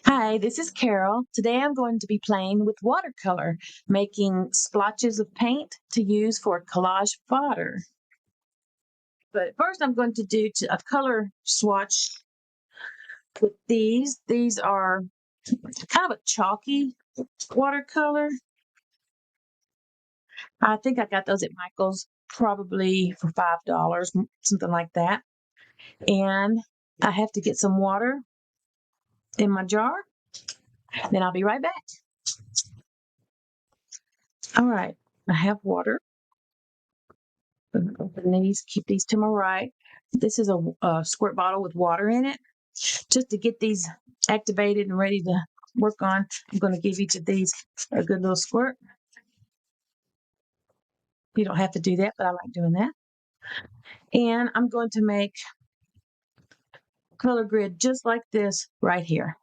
Hi, this is Carol. Today I'm going to be playing with watercolor, making splotches of paint to use for collage fodder. But first I'm going to do a color swatch with these. These are kind of a chalky watercolor. I think I got those at Michael's probably for $5, something like that. And I have to get some water in my jar. Then I'll be right back. All right, I have water. Open these, keep these to my right. This is a squirt bottle with water in it. Just to get these activated and ready to work on, I'm going to give each of these a good little squirt. You don't have to do that, but I like doing that. And I'm going to make a color grid just like this right here.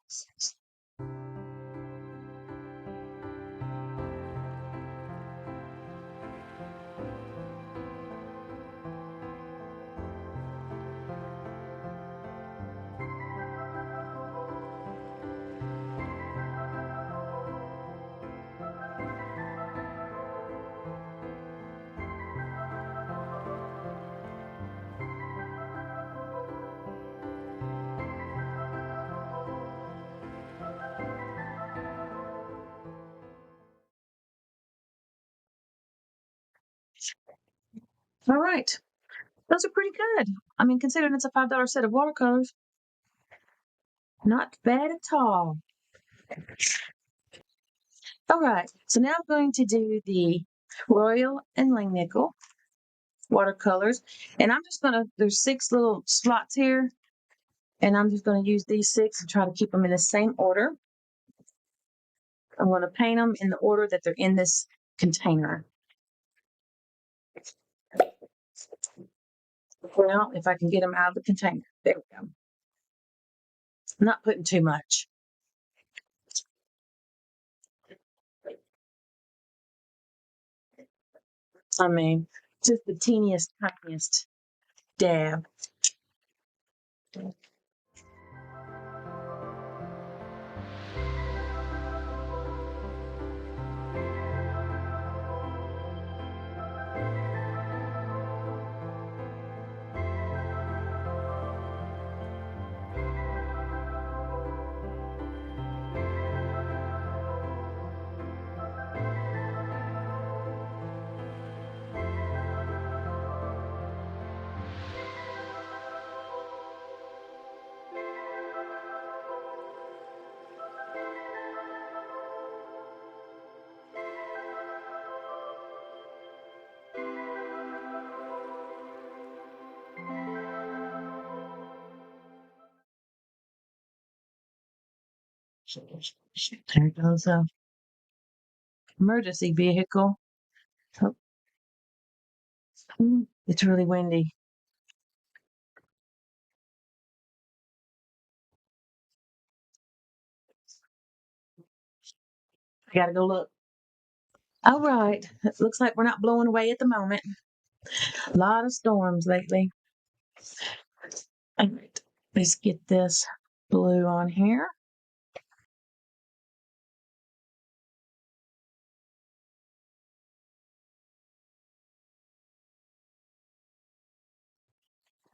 All right. Those are pretty good. I mean, considering it's a $5 set of watercolors, not bad at all. All right, so now I'm going to do the Royal and Langnickel watercolors, and I'm just gonna, there's 6 little slots here, and I'm just gonna use these 6 and try to keep them in the same order. I'm gonna paint them in the order that they're in this container. Well, if I can get them out of the container, there we go. I'm not putting too much. I mean, just the teeniest, tiniest dab. There goes a emergency vehicle. Oh, it's really windy. I gotta go look. All right. It looks like we're not blowing away at the moment. A lot of storms lately. All right. Let's get this blue on here.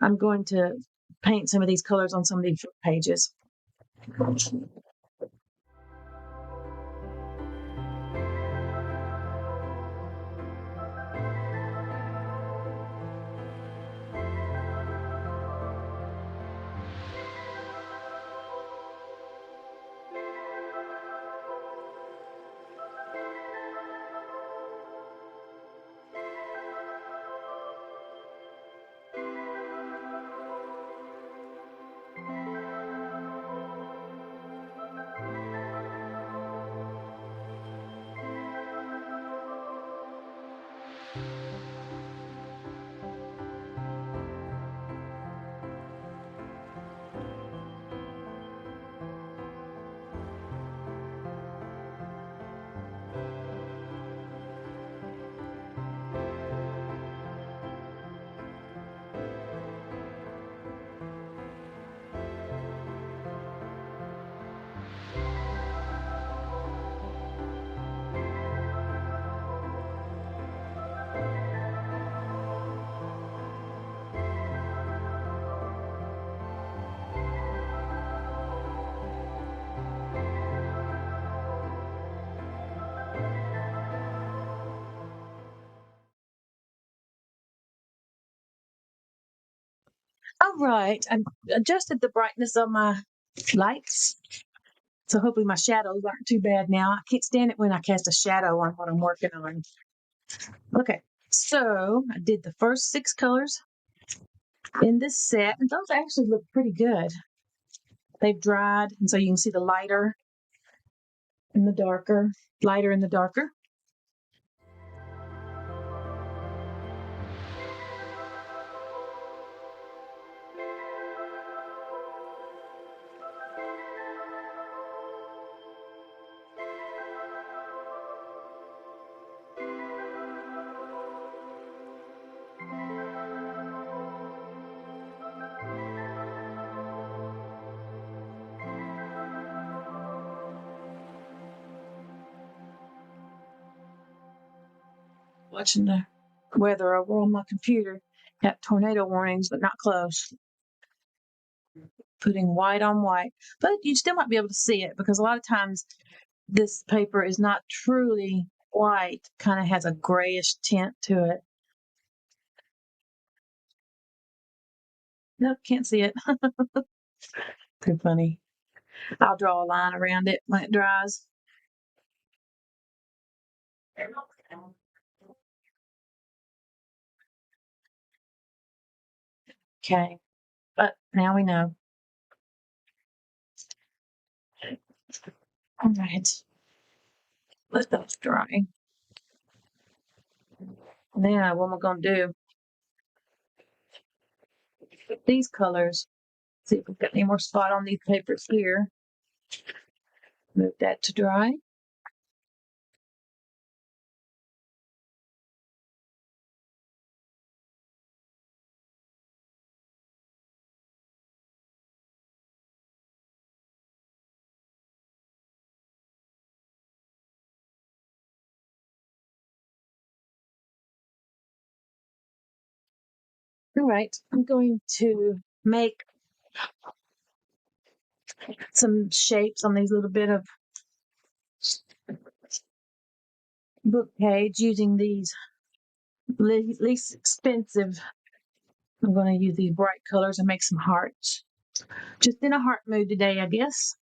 I'm going to paint some of these colors on some of these pages. All right, I adjusted the brightness of my lights. So hopefully my shadows aren't too bad now. I can't stand it when I cast a shadow on what I'm working on. Okay, so I did the first 6 colors in this set, and those actually look pretty good. They've dried, and so you can see the lighter and the darker, lighter and the darker. Watching the weather over on my computer. Got tornado warnings, but not close. Putting white on white, but you still might be able to see it because a lot of times this paper is not truly white, kind of has a grayish tint to it. Nope, can't see it. Too funny. I'll draw a line around it when it dries. Okay, but now we know. All right, let those dry. Now, what am I going to do? These colors. See if we've got any more spot on these papers here. Move that to dry. All right, I'm going to make some shapes on these little bit of book page using these least expensive. I'm going to use these bright colors and make some hearts. Just in a heart mood today, I guess.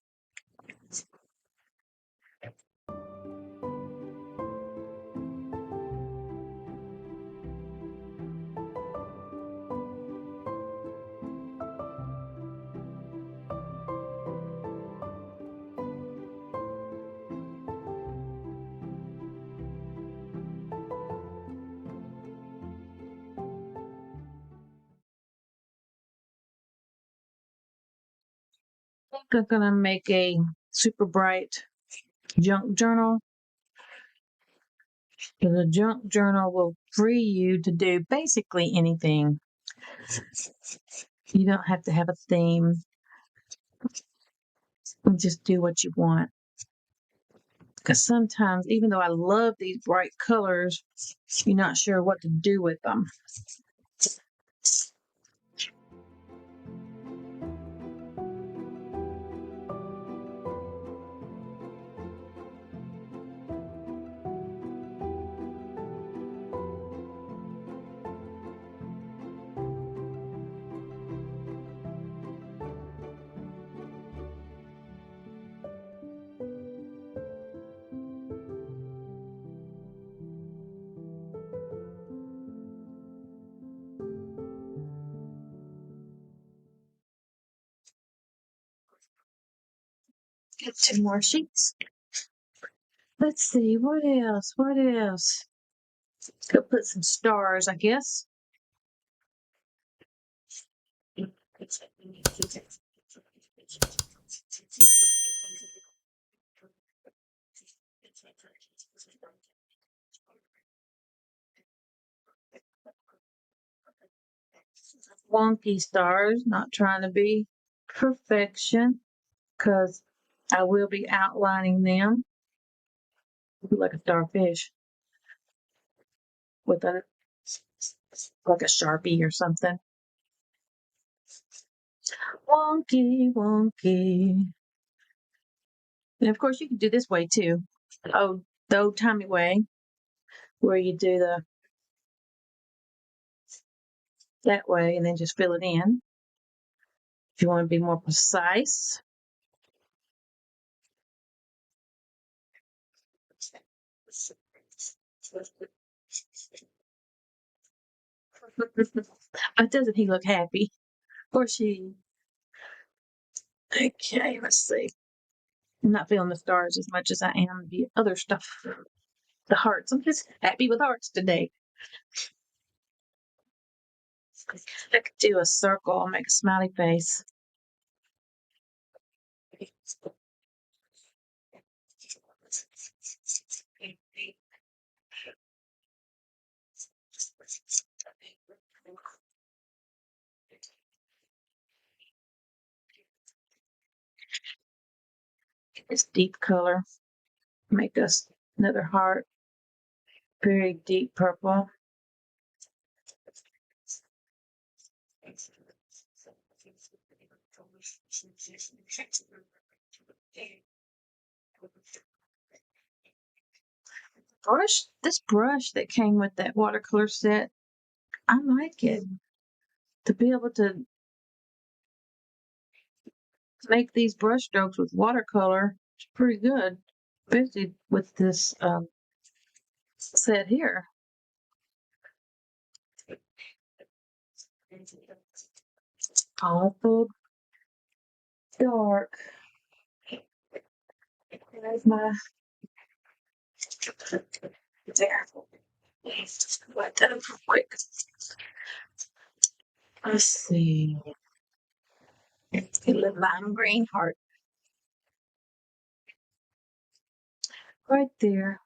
I'm going to make a super bright junk journal. The junk journal will free you to do basically anything. You don't have to have a theme. Just do what you want. Because sometimes, even though I love these bright colors, you're not sure what to do with them. Get 2 more sheets. Let's see, what else? What else? Go put some stars, I guess. Wonky stars, not trying to be perfection, because I will be outlining them like a starfish with a like a Sharpie or something. Wonky, wonky. And of course, you can do this way too. Oh, the old timey way, where you do that way and then just fill it in. If you want to be more precise. Doesn't he look happy? Or she? Okay, let's see. I'm not feeling the stars as much as I am the other stuff. The hearts. I'm just happy with hearts today. I could do a circle. I'll make a smiley face. It's deep color. Make us another heart. Very deep purple. This brush that came with that watercolor set, I like it. To be able to make these brush strokes with watercolor is pretty good, especially with this set here. Awful dark. There's my there. Just wet that up real quick. Let's see. A little lime green heart right there.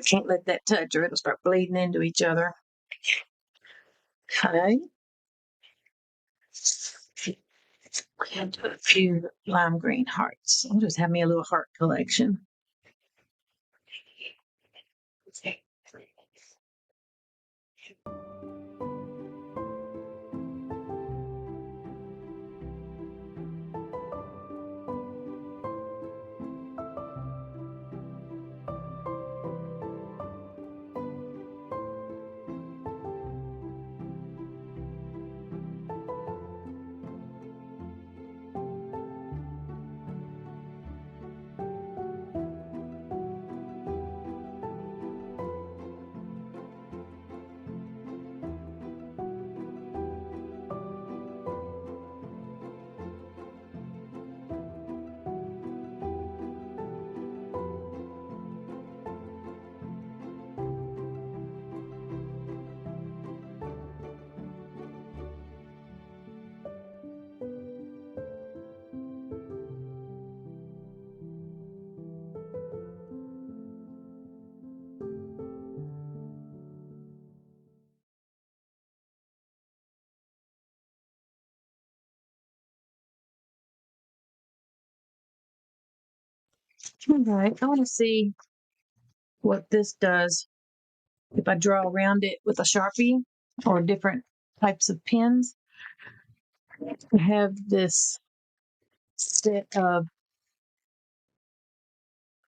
Can't let that touch or it'll start bleeding into each other. Okay. And do a few lime green hearts. I'll just have me a little heart collection. All right, I want to see what this does if I draw around it with a Sharpie or different types of pens. I have this set of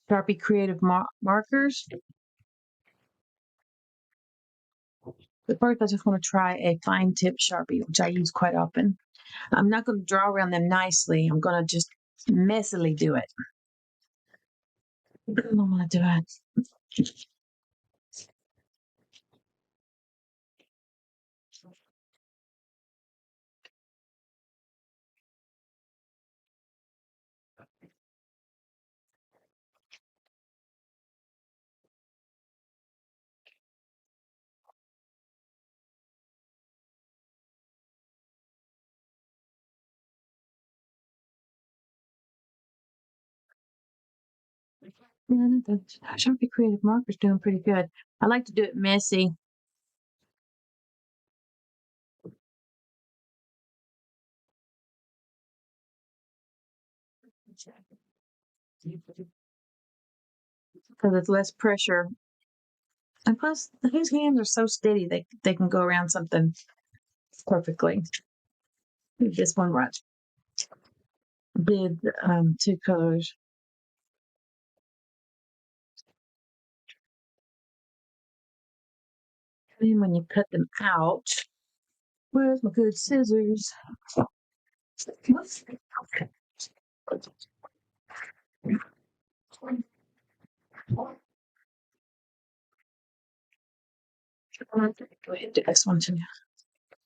Sharpie Creative markers. But first, I just want to try a fine tip Sharpie, which I use quite often. I'm not going to draw around them nicely. I'm going to just messily do it. I don't want to do it. Yeah, the Sharpie Creative marker's doing pretty good. I like to do it messy. Because it's less pressure. And plus, his hands are so steady, they can go around something perfectly. This one right. did two colors. Then when you cut them out, where's my good scissors? Go ahead and do this one to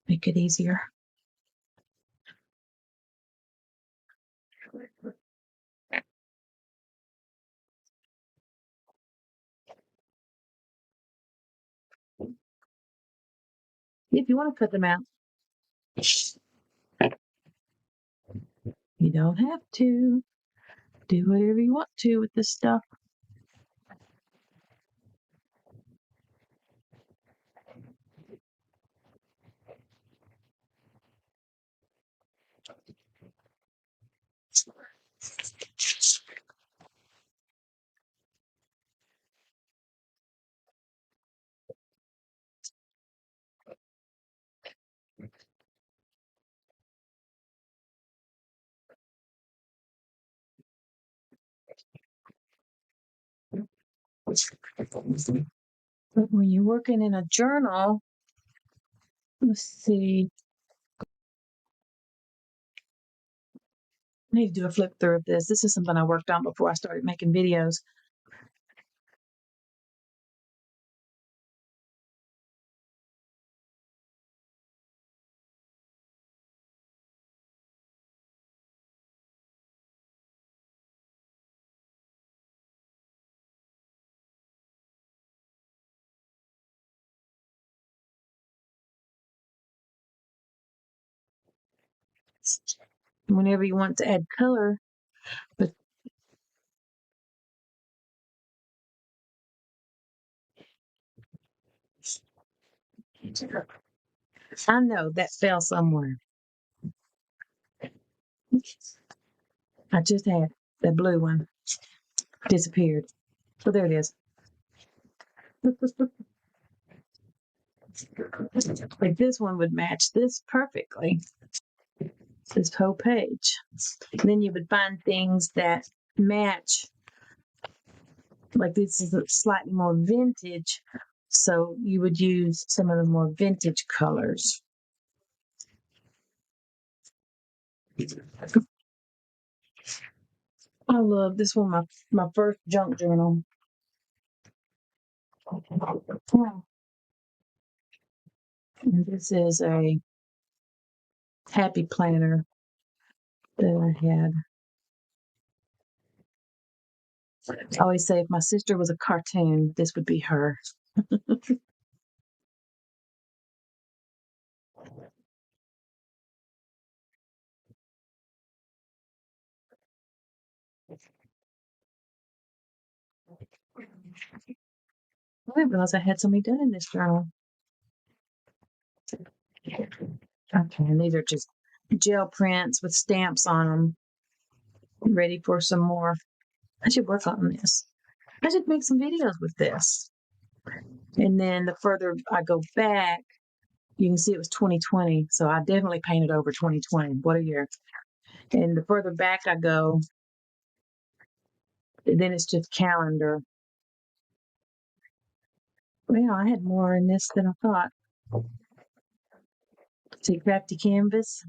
make it easier. If you want to cut them out, you don't have to. Do whatever you want to with this stuff. But when you're working in a journal, let's see. I need to do a flip through of this. This is something I worked on before I started making videos. Whenever you want to add color, but I know that fell somewhere. I just had that blue one disappeared. So there it is. Like this one would match this perfectly. This whole page. And then you would find things that match. Like this is slightly more vintage, so you would use some of the more vintage colors. I love this one, my first junk journal. And this is a happy planner that I had. I always say if my sister was a cartoon, this would be her. I didn't realize I had so many done in this journal. Okay, and these are just gel prints with stamps on them. Ready for some more. I should work on this. I should make some videos with this. And then the further I go back, you can see it was 2020. So I definitely painted over 2020. What a year. And the further back I go, then it's just calendar. Well, I had more in this than I thought. See, crafty canvas.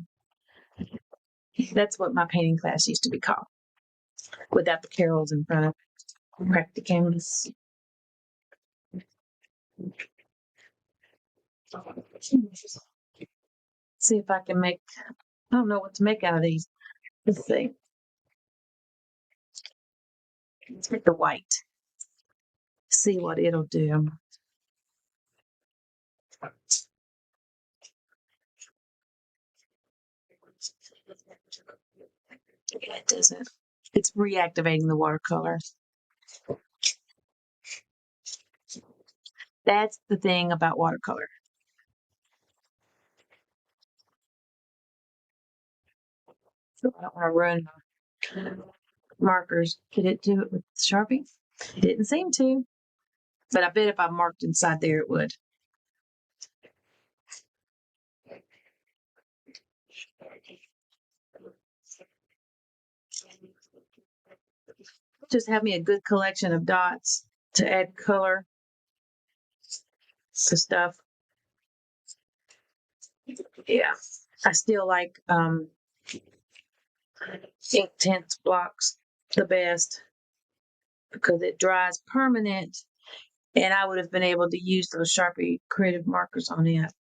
That's what my painting class used to be called, without the carols in front of crafty canvas. See if I can make, I don't know what to make out of these. Let's see. Let's get the white. See what it'll do. Yeah, it doesn't. It's reactivating the watercolor. That's the thing about watercolor. So I don't want to ruin my markers. Did it do it with Sharpie? It didn't seem to, but I bet if I marked inside there, it would. just have me a good collection of dots to add color to stuff. Yeah, I still like Inktense blocks the best because it dries permanent, and I would have been able to use those Sharpie creative markers on it.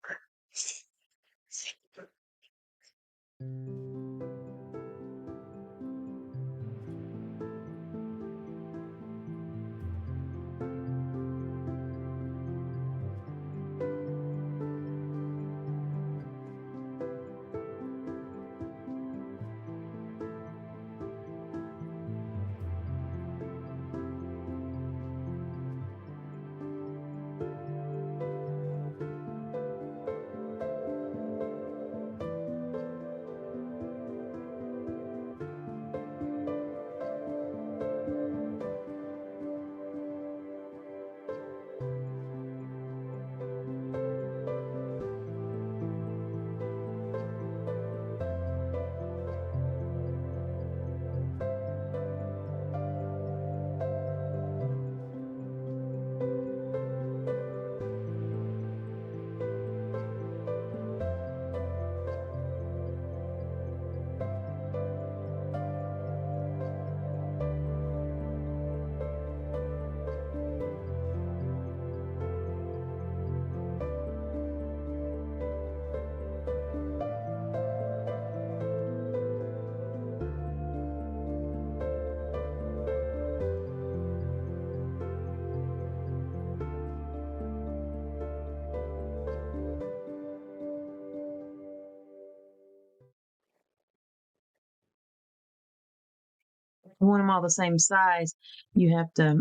If you want them all the same size, you have to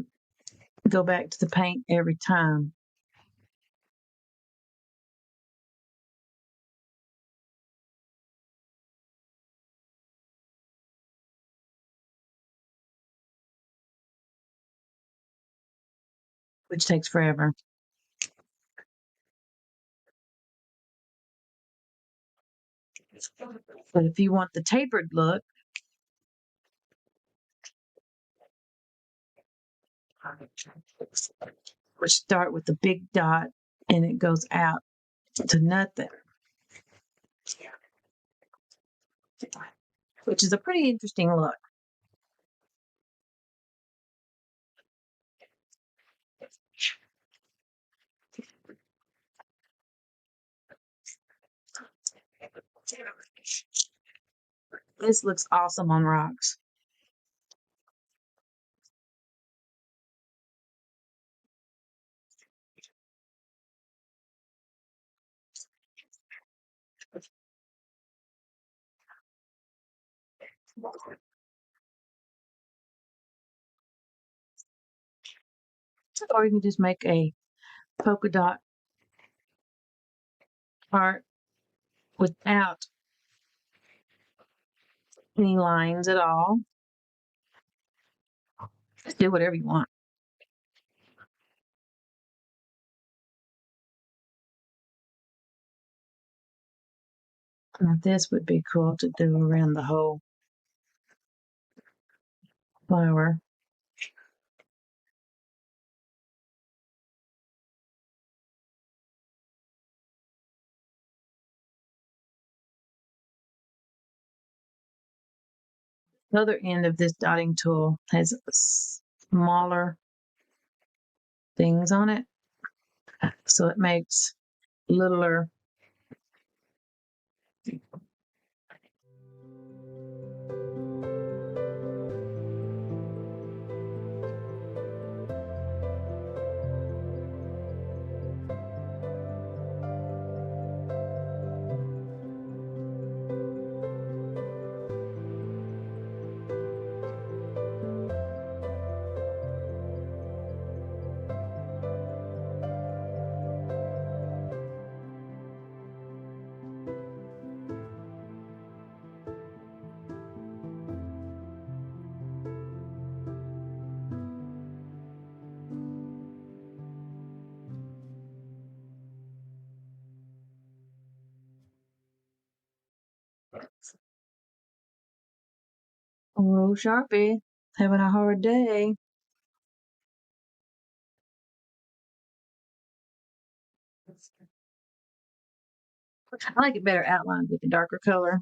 go back to the paint every time. Which takes forever. But if you want the tapered look, which start with the big dot and it goes out to nothing, which is a pretty interesting look. This looks awesome on rocks. Or you can just make a polka dot heart without any lines at all. Just do whatever you want. Now this would be cool to do around the whole flower. The other end of this dotting tool has smaller things on it, so it makes littler. Oh, Sharpie. Having a hard day. I like it better outlined with a darker color.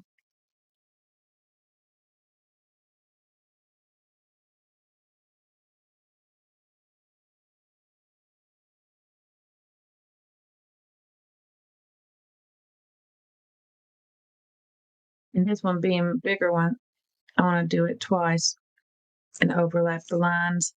And this one being a bigger one, I want to do it twice and overlap the lines.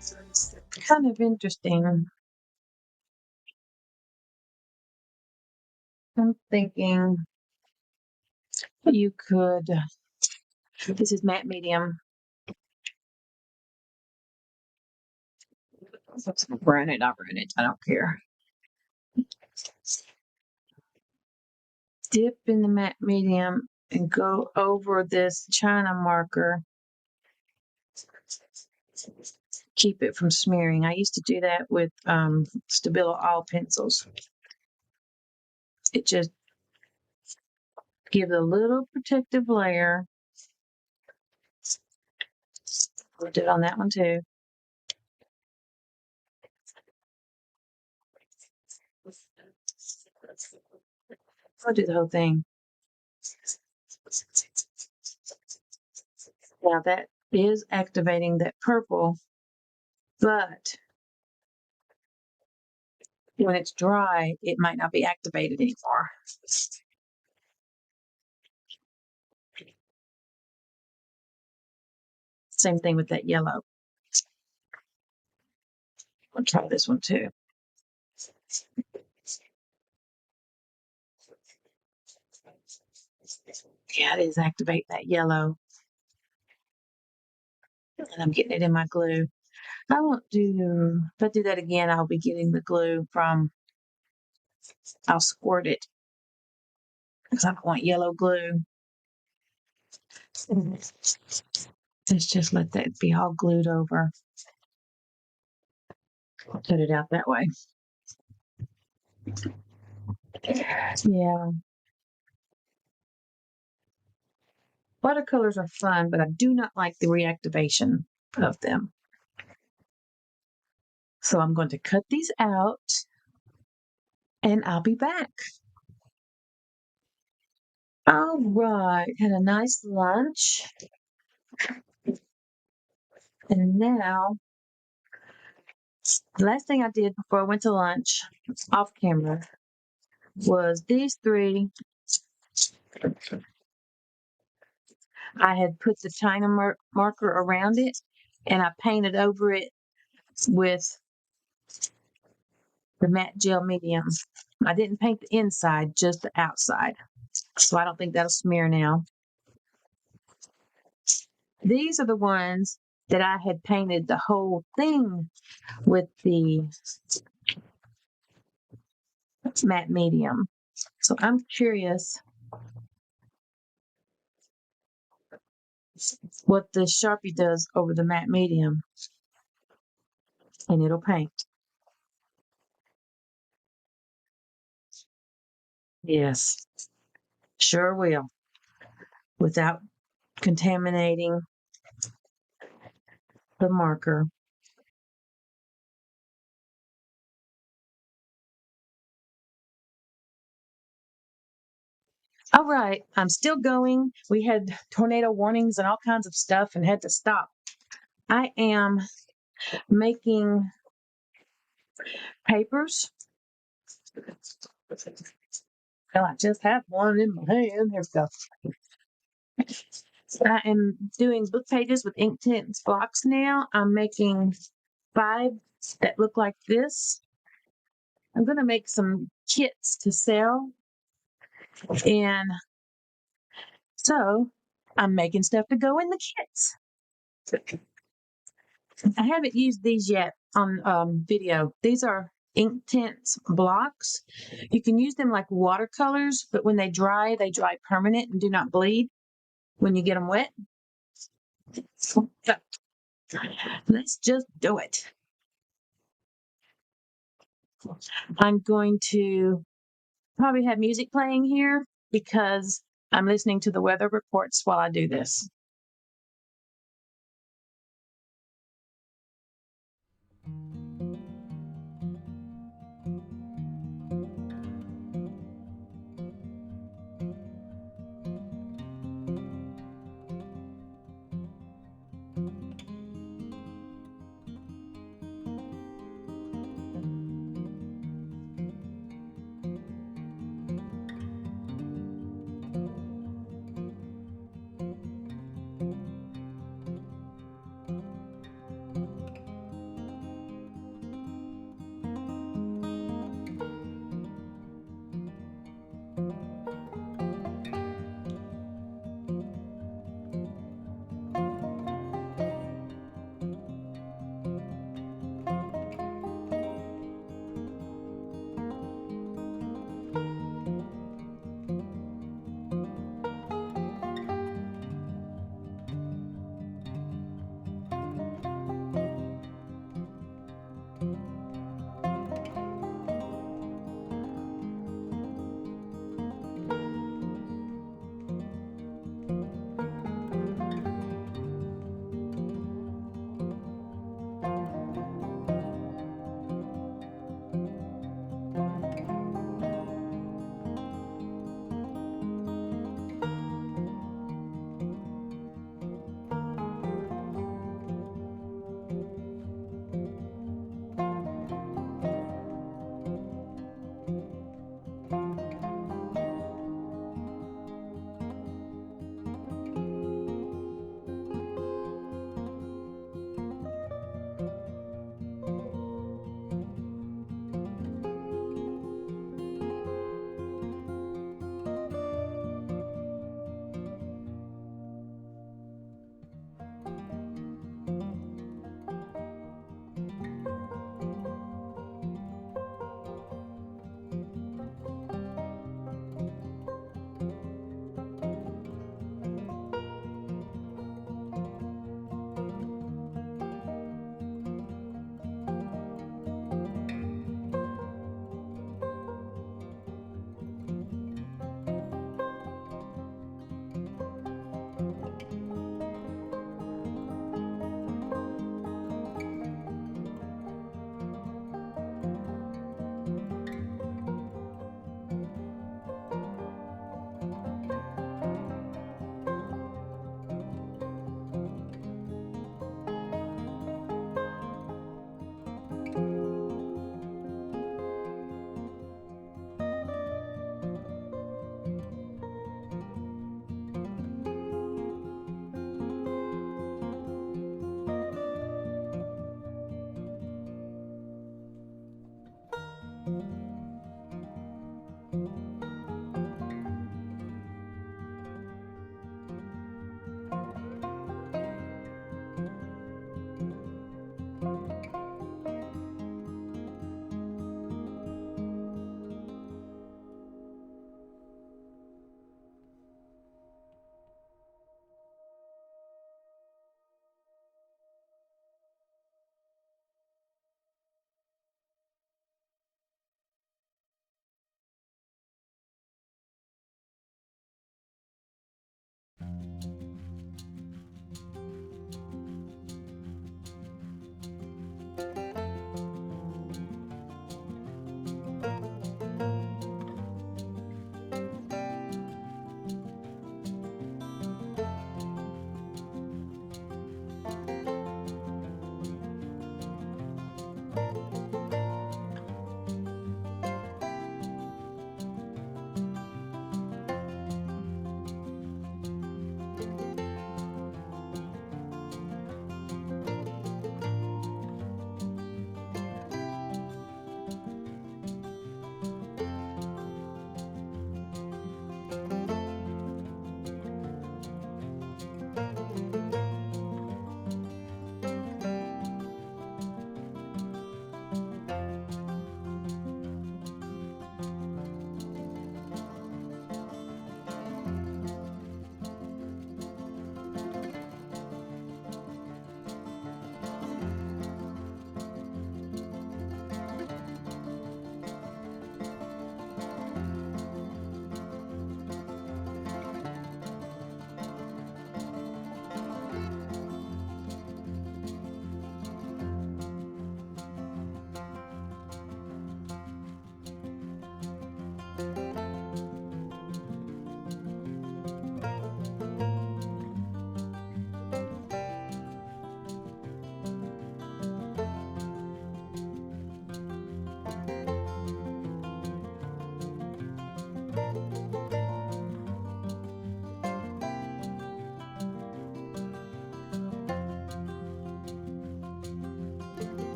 So it's kind of interesting. I'm thinking you could, this is matte medium. Burn it, I'll burn it. I don't care. Dip in the matte medium and go over this China marker. Keep it from smearing. I used to do that with Stabilo all pencils. It just gives a little protective layer. I'll do it on that one too. I'll do the whole thing. Now that is activating that purple, but when it's dry, it might not be activated anymore. Same thing with that yellow. I'll try this one too. Yeah, it is activate that yellow. And I'm getting it in my glue. I won't do, if I do that again, I'll be getting the glue from, I'll squirt it because I don't want yellow glue. Let's just let that be all glued over. I'll put it out that way. Yeah. Watercolors are fun, but I do not like the reactivation of them. So I'm going to cut these out and I'll be back. All right. Had a nice lunch. And now, the last thing I did before I went to lunch off camera was these three. I had put the China marker around it and I painted over it with the matte gel medium. I didn't paint the inside, just the outside. So I don't think that'll smear now. These are the ones that I had painted the whole thing with the matte medium. So I'm curious what the Sharpie does over the matte medium, and it'll paint. Yes, sure will, without contaminating the marker. All right, I'm still going. We had tornado warnings and all kinds of stuff and had to stop. I am making papers. Well, I just have one in my hand. Here we go. I am doing book pages with Inktense blocks now. I'm making 5 that look like this. I'm going to make some kits to sell. And so I'm making stuff to go in the kits. I haven't used these yet on video. These are Inktense blocks. You can use them like watercolors, but when they dry permanent and do not bleed when you get them wet. So, let's just do it. I'm going to probably have music playing here because I'm listening to the weather reports while I do this.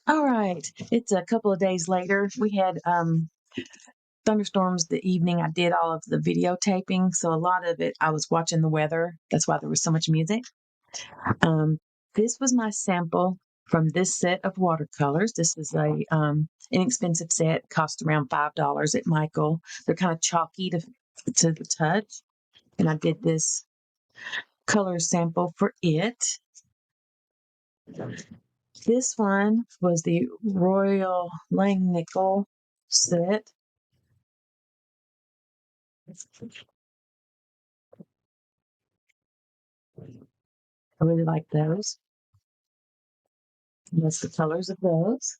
All right, it's a couple of days later. We had thunderstorms the evening I did all of the videotaping, so a lot of it I was watching the weather. That's why there was so much music. This was my sample from this set of watercolors. This is a inexpensive set, cost around $5 at Michael. They're kind of chalky to the touch, and I did this color sample for it. This one was the Royal Langnickel set. I really like those. And that's the colors of those.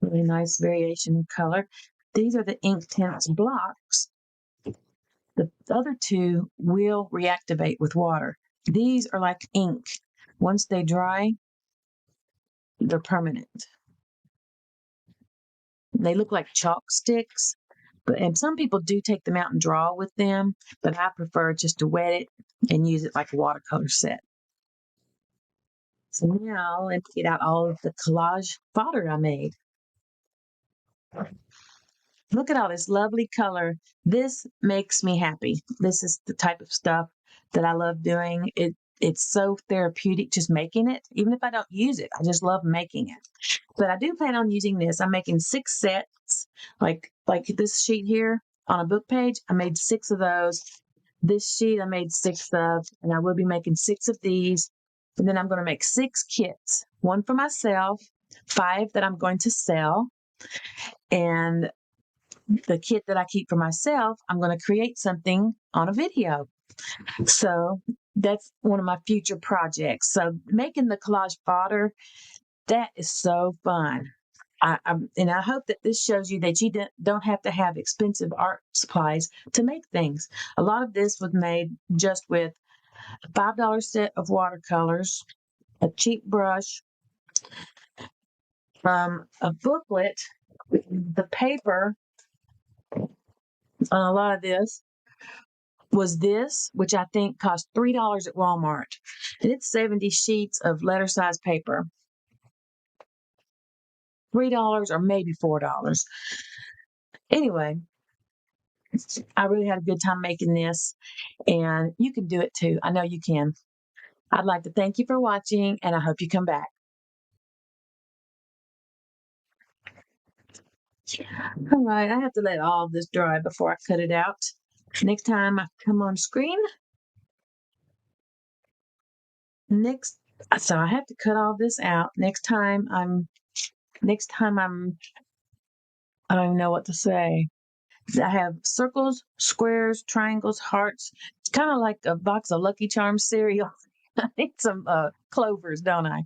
Really nice variation in color. These are the Inktense blocks. The other two will reactivate with water. These are like ink. Once they dry, they're permanent. They look like chalk sticks, and some people do take them out and draw with them, but I prefer just to wet it and use it like a watercolor set. So now let's get out all of the collage fodder I made. Look at all this lovely color. This makes me happy. This is the type of stuff that I love doing. It's so therapeutic just making it. Even if I don't use it, I just love making it. But I do plan on using this. I'm making 6 sets, like this sheet here on a book page. I made 6 of those. This sheet I made 6 of, and I will be making 6 of these. And then I'm going to make 6 kits, 1 for myself, 5 that I'm going to sell, and the kit that I keep for myself, I'm going to create something on a video. So that's one of my future projects. So making the collage fodder, that is so fun. And I hope that this shows you that you don't have to have expensive art supplies to make things. A lot of this was made just with a $5 set of watercolors, a cheap brush, a booklet. The paper on a lot of this was this, which I think cost $3 at Walmart. And it's 70 sheets of letter size paper. $3 or maybe $4. Anyway, I really had a good time making this, and you can do it too. I know you can. I'd like to thank you for watching, and I hope you come back. All right, I have to let all of this dry before I cut it out. Next time I come on screen, so I have to cut all this out. Next time I don't even know what to say. I have circles, squares, triangles, hearts. It's kind of like a box of Lucky Charms cereal. I need some clovers, don't I?